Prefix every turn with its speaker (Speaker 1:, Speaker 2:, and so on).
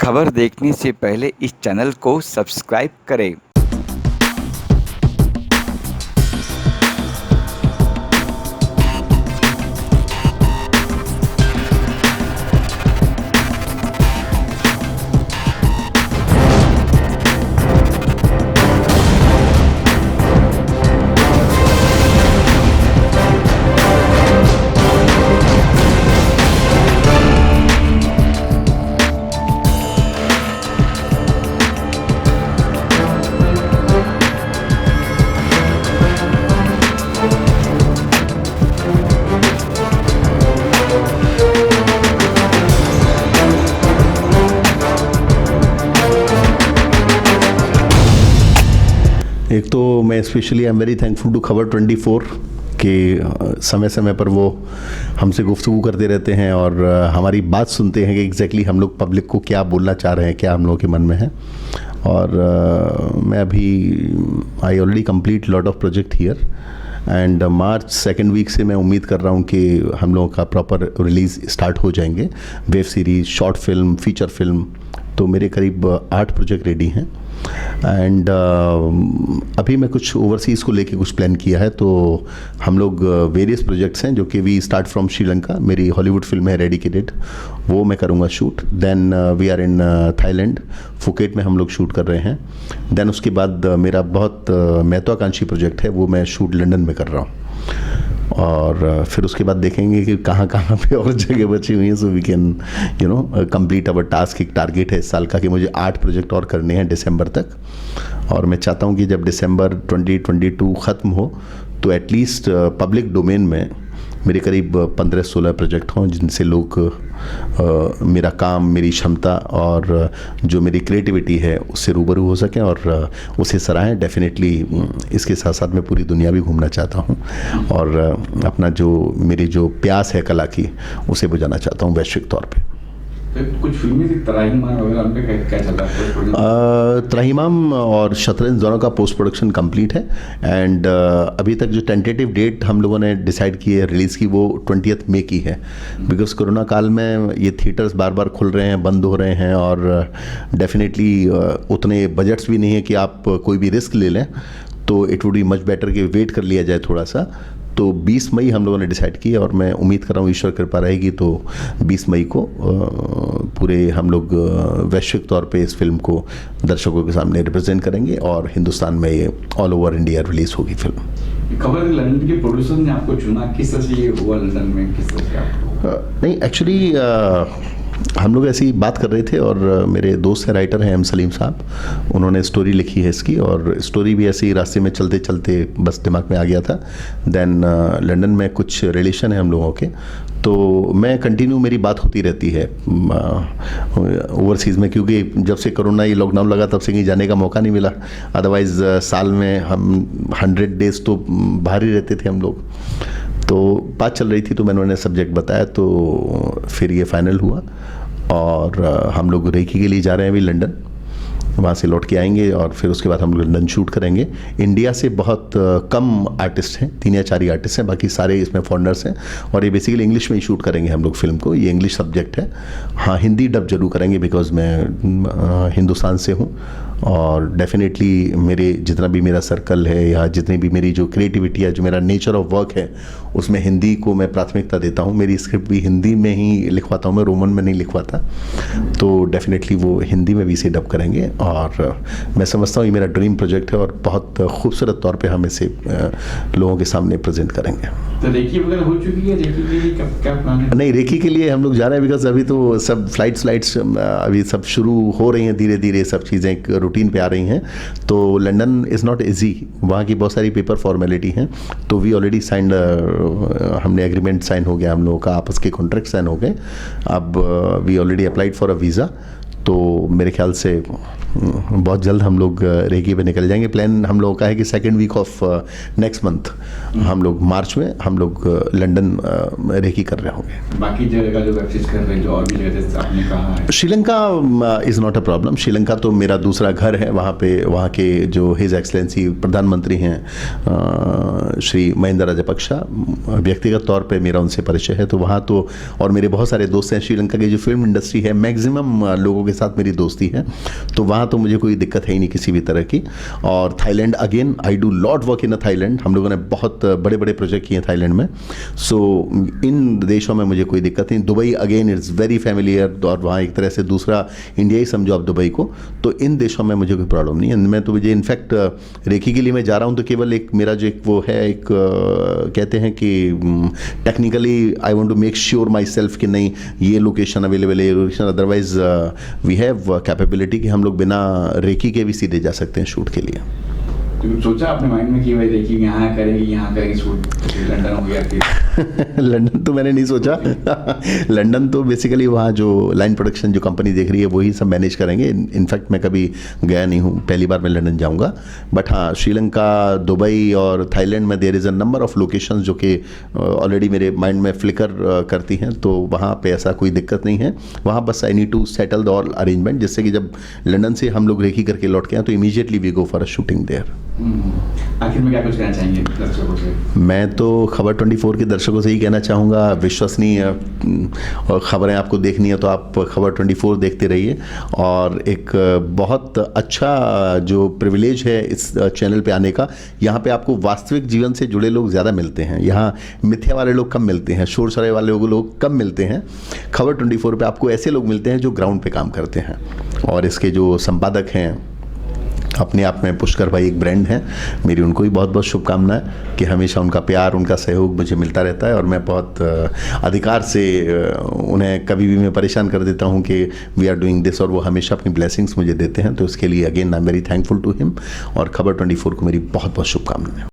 Speaker 1: खबर देखने से पहले इस चैनल को सब्सक्राइब करें।
Speaker 2: एक तो मैं specially I am very thankful to Khabar 24 कि समय समय पर वो हमसे गुफ्तगू करते रहते हैं और हमारी बात सुनते हैं कि एग्जैक्टली हम लोग पब्लिक को क्या बोलना चाह रहे हैं, क्या हम लोगों के मन में है। और मैं अभी I already complete lot of project here and March second week से मैं उम्मीद कर रहा हूँ कि हम लोगों का प्रॉपर रिलीज़ स्टार्ट हो जाएंगे। Web series, short film, feature film, तो मेरे करीब 8 प्रोजेक्ट रेडी हैं। एंड अभी मैं कुछ ओवरसीज़ को लेके कुछ प्लान किया है, तो हम लोग वेरियस प्रोजेक्ट्स हैं जो कि वी स्टार्ट फ्रॉम श्रीलंका। मेरी हॉलीवुड फिल्म है रेडिकेटेड, वो मैं करूँगा shoot. Then we are in Thailand, Phuket में हम लोग शूट कर रहे हैं। देन उसके बाद मेरा बहुत महत्वाकांक्षी प्रोजेक्ट है, वो मैं शूट लंदन में कर रहा हूँ। और फिर उसके बाद देखेंगे कि कहाँ कहाँ पे और जगह बची हुई हैं, so we can complete our task. एक टारगेट है इस साल का कि मुझे 8 प्रोजेक्ट और करने हैं दिसंबर तक। और मैं चाहता हूँ कि जब दिसंबर 2022 ख़त्म हो तो एटलीस्ट पब्लिक डोमेन में मेरे करीब 15-16 प्रोजेक्ट हों जिनसे लोग मेरा काम, मेरी क्षमता और जो मेरी क्रिएटिविटी है उससे रूबरू हो सकें और उसे सराहें। डेफिनेटली इसके साथ साथ मैं पूरी दुनिया भी घूमना चाहता हूं और अपना जो मेरी जो प्यास है कला की उसे बुझाना चाहता हूं वैश्विक तौर पे।
Speaker 3: कुछ फिल्में थी, त्राहिमाम वगैरह, उन पे क्या चल रहा है?
Speaker 2: त्राहिमाम और शतरंज दोनों का पोस्ट प्रोडक्शन कंप्लीट है एंड अभी तक जो टेंटेटिव डेट हम लोगों ने डिसाइड की है रिलीज़ की, वो 20 मई की है। बिकॉज कोरोना काल में ये थिएटर्स बार बार खुल रहे हैं, बंद हो रहे हैं और डेफिनेटली उतने बजट्स भी नहीं है कि आप कोई भी रिस्क ले लें, तो it would be much better कि वेट कर लिया जाए थोड़ा सा। तो 20 मई हम लोगों ने डिसाइड किया और मैं उम्मीद कर रहा हूँ ईश्वर कृपा रहेगी तो 20 मई को पूरे हम लोग वैश्विक तौर पे इस फिल्म को दर्शकों के सामने रिप्रेजेंट करेंगे और हिंदुस्तान में ये ऑल ओवर इंडिया रिलीज होगी फिल्म।
Speaker 3: खबर लंदन के प्रोड्यूसर ने आपको चुना, किस तरह से ये हुआ लंदन में, किस तरह से आपको?
Speaker 2: नहीं, एक्चुअली हम लोग ऐसी बात कर रहे थे और मेरे दोस्त हैं, राइटर हैं एम सलीम साहब, उन्होंने स्टोरी लिखी है इसकी और स्टोरी भी ऐसे ही रास्ते में चलते चलते बस दिमाग में आ गया था। देन लंदन में कुछ रिलेशन है हम लोगों के, तो मैं कंटिन्यू मेरी बात होती रहती है ओवरसीज़ में, क्योंकि जब से कोरोना ये लॉकडाउन लगा तब से कहीं जाने का मौका नहीं मिला। अदरवाइज़ साल में हम 100 डेज़ तो बाहर ही रहते थे हम लोग। तो बात चल रही थी तो मैंने उन्हें सब्जेक्ट बताया, तो फिर ये फाइनल हुआ और हम लोग रेकी के लिए जा रहे हैं अभी लंदन। वहाँ से लौट के आएंगे और फिर उसके बाद हम लोग लंदन शूट करेंगे। इंडिया से बहुत कम आर्टिस्ट हैं, 3 या 4 ही आर्टिस्ट हैं, बाकी सारे इसमें फॉरेनर्स हैं और ये बेसिकली इंग्लिश में ही शूट करेंगे हम लोग फिल्म को। ये इंग्लिश सब्जेक्ट है। हाँ, हिंदी डब जरूर करेंगे बिकॉज मैं हिंदुस्तान से हूँ और डेफिनेटली मेरे जितना भी मेरा सर्कल है या जितनी भी मेरी जो क्रिएटिविटी है, जो मेरा नेचर ऑफ वर्क है, उसमें हिंदी को मैं प्राथमिकता देता हूँ। मेरी स्क्रिप्ट भी हिंदी में ही लिखवाता हूँ, मैं रोमन में नहीं लिखवाता, तो डेफिनेटली वो हिंदी में भी इसे डब करेंगे और मैं समझता हूँ ये मेरा ड्रीम प्रोजेक्ट है और बहुत खूबसूरत तौर पे हम इसे लोगों के सामने प्रेजेंट करेंगे।
Speaker 3: तो रेकी वगैरह हो चुकी है? रेकी के लिए क्या प्लान है?
Speaker 2: नहीं, रेकी के लिए हम लोग जा रहे हैं बिकॉज अभी तो सब फ्लाइट्स अभी सब शुरू हो रही हैं, धीरे धीरे सब चीज़ें एक रूटीन पे आ रही हैं। तो लंदन इज़ नॉट ईजी, वहाँ की बहुत सारी पेपर फॉर्मेलिटी हैं। तो वी ऑलरेडी साइंड, हमने एग्रीमेंट साइन हो गया, हम लोगों का आपस के कॉन्ट्रैक्ट साइन हो गए। अब we already applied for a visa, तो मेरे ख्याल से बहुत जल्द हम लोग रेकी पे निकल जाएंगे। प्लान हम लोगों का है कि second week of next month हम लोग मार्च में हम लोग लंदन रेकी कर रहे होंगे।
Speaker 3: बाकी जगह का जो वेब सीरीज कर रहे हैं, जो और भी जगह जैसे आपने कहा है,
Speaker 2: Sri Lanka is not a problem. Sri Lanka तो मेरा दूसरा घर है। वहाँ पे वहाँ के जो हिज एक्सलेंसी प्रधानमंत्री हैं श्री महिंदा राजपक्षा, व्यक्तिगत तौर पे मेरा उनसे परिचय है, तो वहाँ तो और मेरे बहुत सारे दोस्त हैं। श्रीलंका की जो फिल्म इंडस्ट्री है मैक्सिमम लोगों के साथ मेरी दोस्ती है, तो वहाँ तो मुझे कोई दिक्कत है ही नहीं किसी भी तरह की। और Thailand again I do lot work in Thailand. हम लोगों ने बहुत बड़े बड़े प्रोजेक्ट किए हैं थाईलैंड में। सो इन देशों में मुझे कोई दिक्कत नहीं। Dubai again it's very familiar, और वहाँ एक तरह से दूसरा इंडिया ही समझो आप दुबई को, तो इन देशों में मुझे कोई प्रॉब्लम नहीं है। मैं तो मुझे इनफैक्ट रेकी के लिए मैं जा रहा हूँ तो केवल एक मेरा जो एक वो है एक कहते हैं कि technically I want to make sure myself कि नहीं ये लोकेशन अवेलेबल है, ये location, otherwise we have capability कि हम लोग बिना रेकी के भी सीधे जा सकते हैं शूट के लिए।
Speaker 3: तो सोचा अपने माइंड में कि भाई देखिए यहाँ करेंगे शूट, लंदन हो गया फिर?
Speaker 2: लंदन तो मैंने नहीं सोचा। लंदन तो बेसिकली वहाँ जो लाइन प्रोडक्शन जो कंपनी देख रही है वही सब मैनेज करेंगे। इनफैक्ट मैं कभी गया नहीं हूँ, पहली बार मैं लंदन जाऊँगा। बट हाँ, श्रीलंका, दुबई और थाईलैंड में there is a number of locations जो कि ऑलरेडी मेरे माइंड में फ्लिकर करती हैं, तो वहाँ पे ऐसा कोई दिक्कत नहीं है। वहाँ बस I need to settle the all arrangement, जिससे कि जब लंदन से हम लोग रेकी करके लौट के आए तो immediately we go for a shooting there.
Speaker 3: आखिर में क्या कुछ कहना चाहेंगे दर्शकों से?
Speaker 2: मैं तो खबर 24 के दर्शकों से ही कहना चाहूँगा, विश्वसनीय और ख़बरें आपको देखनी है तो आप खबर 24 देखते रहिए। और एक बहुत अच्छा जो प्रिविलेज है इस चैनल पे आने का, यहाँ पे आपको वास्तविक जीवन से जुड़े लोग ज़्यादा मिलते हैं। यहाँ मिथ्या वाले लोग कम मिलते हैं, शोर शराबे वाले लोग कम मिलते हैं। खबर 24 पे आपको ऐसे लोग मिलते हैं जो ग्राउंड पे काम करते हैं। और इसके जो संपादक हैं अपने आप में पुष्कर भाई एक ब्रांड है, मेरी उनको भी बहुत बहुत शुभकामनाएं कि हमेशा उनका प्यार, उनका सहयोग मुझे मिलता रहता है। और मैं बहुत अधिकार से उन्हें कभी भी मैं परेशान कर देता हूं कि वी आर डूइंग दिस, और वो हमेशा अपनी ब्लेसिंग्स मुझे देते हैं। तो इसके लिए again I am very thankful to him. और खबर 24 को मेरी बहुत बहुत शुभकामनाएं।